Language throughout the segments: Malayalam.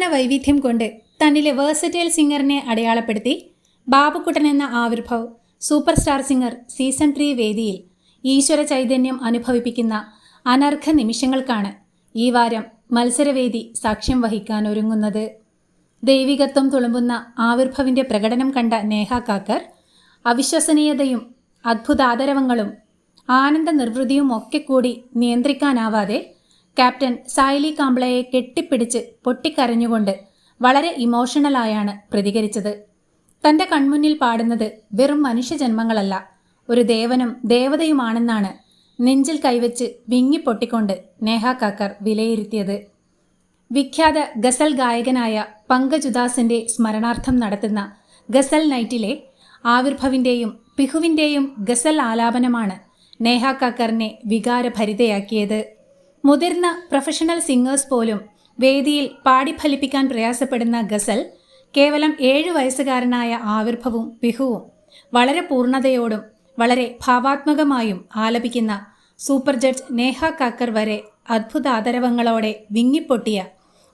ആലാപന വൈവിധ്യം കൊണ്ട് തന്നിലെ വേഴ്സറ്റൈൽ സിംഗറിനെ അടയാളപ്പെടുത്തി ബാബുക്കുട്ടൻ എന്ന Avirbhav super star singer season 3 വേദിയിൽ ഈശ്വര ചൈതന്യം അനുഭവിപ്പിക്കുന്ന അനർഘ നിമിഷങ്ങൾക്കാണ് ഈ വാരം മത്സരവേദി സാക്ഷ്യം വഹിക്കാൻ ഒരുങ്ങുന്നത്. ദൈവികത്വം തുളുമ്പുന്ന ആവിർഭവിൻ്റെ പ്രകടനം കണ്ട നേഹ കാക്കർ അവിശ്വസനീയതയും അദ്ഭുതാദരവങ്ങളും ആനന്ദ നിർവൃതിയും ഒക്കെ കൂടി നിയന്ത്രിക്കാനാവാതെ ക്യാപ്റ്റൻ സായ്ലി കാംബ്ലയെ കെട്ടിപ്പിടിച്ച് പൊട്ടിക്കരഞ്ഞുകൊണ്ട് വളരെ ഇമോഷണലായാണ് പ്രതികരിച്ചത്. തൻ്റെ കൺമുന്നിൽ പാടുന്നത് വെറും മനുഷ്യജന്മങ്ങളല്ല, ഒരു ദേവനും ദേവതയുമാണെന്നാണ് നെഞ്ചിൽ കൈവച്ച് വിങ്ങിപ്പൊട്ടിക്കൊണ്ട് നേഹ കാക്കർ വിലയിരുത്തിയത്. വിഖ്യാത ഗസൽ ഗായകനായ പങ്കജ് ഉദാസിൻ്റെ സ്മരണാർത്ഥം നടത്തുന്ന ഗസൽ നൈറ്റിലെ ആവിർഭവിൻ്റെയും പിഹുവിൻ്റെയും ഗസൽ ആലാപനമാണ് നേഹ കാക്കറിനെ വികാരഭരിതയാക്കിയത്. മുതിർന്ന പ്രൊഫഷണൽ സിംഗേഴ്സ് പോലും വേദിയിൽ പാടിഫലിപ്പിക്കാൻ പ്രയാസപ്പെടുന്ന ഗസൽ കേവലം 7 വയസ്സുകാരനായ ആവിർഭവും പിഹുവും വളരെ പൂർണ്ണതയോടും വളരെ ഭാവാത്മകമായും ആലപിക്കുന്ന സൂപ്പർ ജഡ്ജ് നേഹ കാക്കർ വരെ അദ്ഭുതാദരവങ്ങളോടെ വിങ്ങിപ്പൊട്ടിയ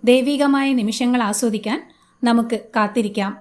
ദൈവികമായ നിമിഷങ്ങൾ ആസ്വദിക്കാൻ നമുക്ക് കാത്തിരിക്കാം.